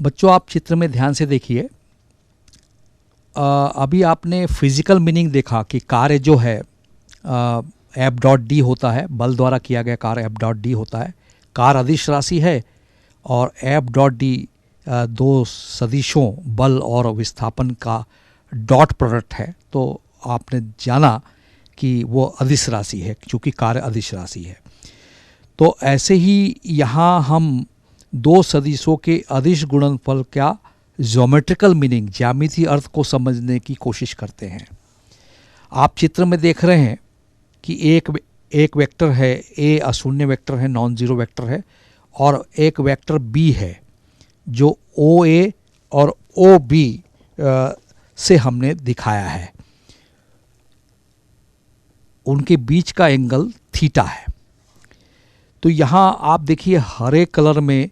बच्चों आप चित्र में ध्यान से देखिए। अभी आपने फिजिकल मीनिंग देखा कि कार्य जो है एफ डॉट डी होता है, बल द्वारा किया गया कार्य एफ डॉट डी होता है। कार्य अदिश राशि है और एफ डॉट डी दो सदिशों बल और विस्थापन का डॉट प्रोडक्ट है। तो आपने जाना कि वो अदिश राशि है क्योंकि कार्य अदिश राशि है। तो ऐसे ही यहाँ हम दो सदिशों के अदिश गुणनफल का ज्योमेट्रिकल मीनिंग, ज्यामितीय अर्थ को समझने की कोशिश करते हैं। आप चित्र में देख रहे हैं कि एक वेक्टर है ए, अशून्य वेक्टर है, नॉन जीरो वेक्टर है, और एक वेक्टर बी है जो ओ ए और ओ बी से हमने दिखाया है। उनके बीच का एंगल थीटा है। तो यहाँ आप देखिए हरे कलर में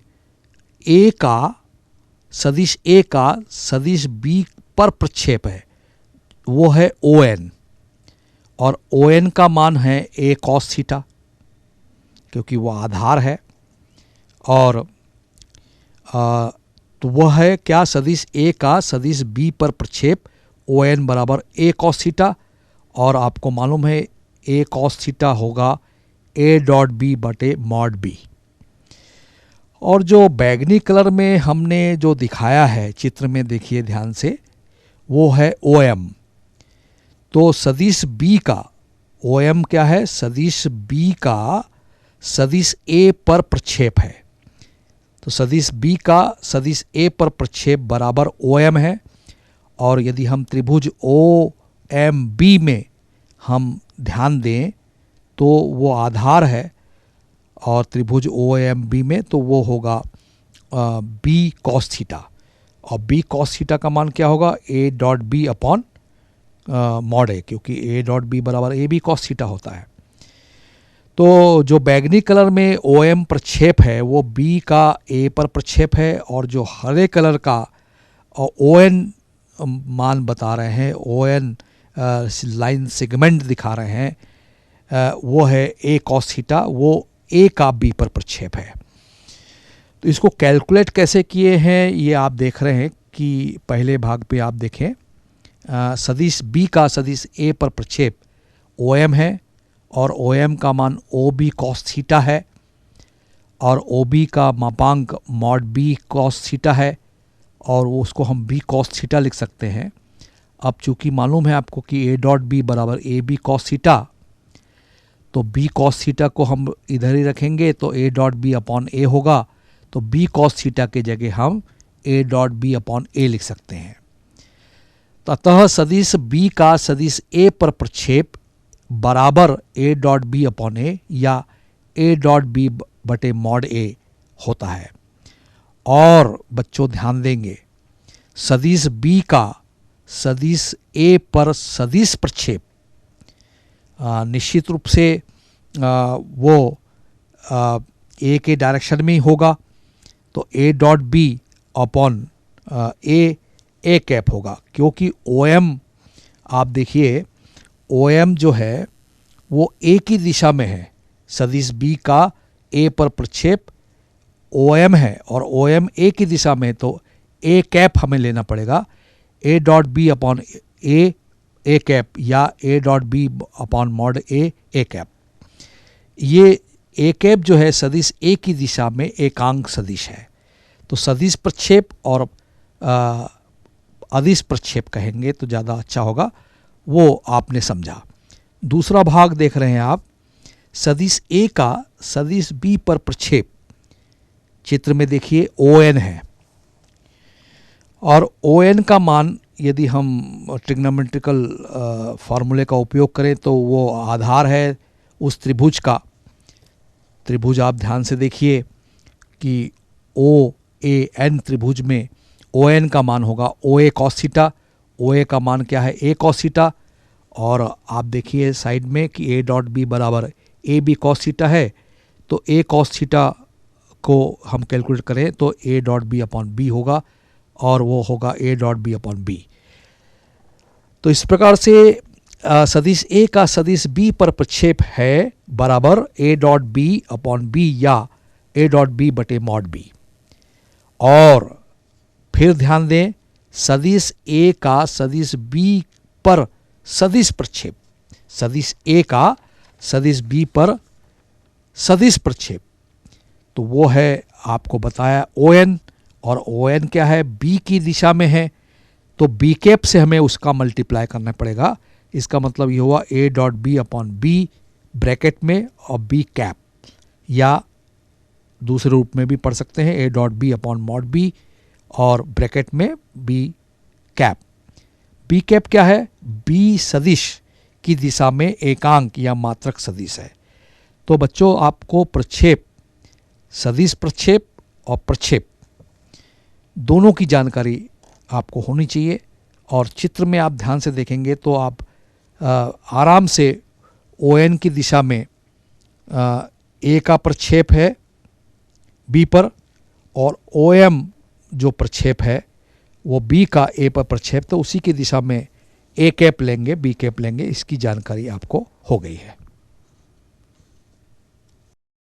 ए का सदिश बी पर प्रक्षेप है, वो है ओ एन, और ओ एन का मान है ए कॉस थीटा क्योंकि वो आधार है। और तो वह है क्या, सदिश ए का सदिश बी पर प्रक्षेप ओ एन बराबर ए कॉस थीटा, और आपको मालूम है ए कॉस थीटा होगा ए डॉट बी बटे मॉड बी। और जो बैगनी कलर में हमने जो दिखाया है चित्र में देखिए ध्यान से, वो है ओ एम। तो सदिश बी का ओ एम क्या है, सदिश बी का सदिश ए पर प्रक्षेप है। तो सदिश बी का सदिश ए पर प्रक्षेप बराबर ओ एम है। और यदि हम त्रिभुज ओ एम बी में हम ध्यान दें तो वो आधार है, और त्रिभुज ओ एम बी में तो वो होगा बी कॉस थीटा, और बी कॉस थीटा का मान क्या होगा, A dot B upon mod A, क्योंकि ए डॉट बी बराबर ए बी कॉस थीटा होता है। तो जो बैगनी कलर में ओ एम प्रक्षेप है वो बी का ए पर प्रक्षेप है, और जो हरे कलर का ओ एन मान बता रहे हैं, ओ एन लाइन सेगमेंट दिखा रहे हैं, वो है ए कॉस थीटा, वो ए का बी पर प्रक्षेप है। तो इसको कैलकुलेट कैसे किए हैं ये आप देख रहे हैं कि पहले भाग पे आप देखें, सदिश बी का सदिश ए पर प्रक्षेप ओ एम है, और ओ एम का मान ओ बी कॉस थीटा है, और ओ बी का मापांक मॉड बी कॉस थीटा है, और वो उसको हम बी कॉस थीटा लिख सकते हैं। अब चूंकि मालूम है आपको कि ए डॉट बी बराबर ए बी कॉस थीटा, तो बी कॉस थीटा को हम इधर ही रखेंगे तो ए डॉट बी अपॉन ए होगा। तो बी कॉस थीटा के जगह हम ए डॉट बी अपॉन ए लिख सकते हैं। तो अतः सदिश बी का सदिश ए पर प्रक्षेप बराबर ए डॉट बी अपॉन ए या ए डॉट बी बटे मॉड ए होता है। और बच्चों ध्यान देंगे, सदिश बी का सदिश ए पर सदिश प्रक्षेप निश्चित रूप से वो ए के डायरेक्शन में ही होगा। तो A dot B upon A cap होगा, क्योंकि ओ एम आप देखिए ओ एम जो है वो ए की दिशा में है। सदिश बी का ए पर प्रक्षेप ओ एम है और ओ एम ए की दिशा में, तो ए कैप हमें लेना पड़ेगा, A dot B upon A cap या A dot B upon mod A cap. ये ए कैप जो है सदिश ए की दिशा में एकांक सदिश है। तो सदिश प्रक्षेप और अदिश प्रक्षेप कहेंगे तो ज़्यादा अच्छा होगा, वो आपने समझा। दूसरा भाग देख रहे हैं आप, सदिश ए का सदिश बी पर प्रक्षेप। चित्र में देखिए ओ एन है, और ओ एन का मान यदि हम ट्रिग्नोमेट्रिकल फार्मूले का उपयोग करें तो वो आधार है उस त्रिभुज का। त्रिभुज आप ध्यान से देखिए कि ओ ए एन त्रिभुज में ओ एन का मान होगा ओ ए कॉस थीटा। ओ ए का मान क्या है, ए कॉस थीटा। और आप देखिए साइड में कि ए डॉट बी बराबर ए बी कॉस थीटा है। तो ए कॉस थीटा को हम कैलकुलेट करें तो A dot B upon B होगा, और वो होगा A dot B upon B. तो इस प्रकार से सदिश ए का सदिश बी पर प्रक्षेप है बराबर A dot B upon B या ए डॉट बी बटे मॉड बी। और फिर ध्यान दें, सदिश ए का सदिश बी पर सदिश प्रक्षेप, सदिश ए का सदिश बी पर सदिश प्रक्षेप, तो वो है आपको बताया ON, और ON क्या है, बी की दिशा में है, तो बी कैप से हमें उसका मल्टीप्लाई करना पड़ेगा। इसका मतलब ये हुआ A dot B upon B bracket में और बी कैप, या दूसरे रूप में भी पढ़ सकते हैं A dot B upon mod B और ब्रैकेट में बी कैप। बी कैप क्या है, बी सदिश की दिशा में एकांक या मात्रक सदिश है। तो बच्चों आपको प्रक्षेप, सदिश प्रक्षेप और प्रक्षेप दोनों की जानकारी आपको होनी चाहिए, और चित्र में आप ध्यान से देखेंगे तो आप आराम से ON की दिशा में A का प्रक्षेप है B पर, और OM जो प्रक्षेप है वो B का A पर प्रक्षेप, तो उसी की दिशा में A कैप लेंगे, B कैप लेंगे, इसकी जानकारी आपको हो गई है।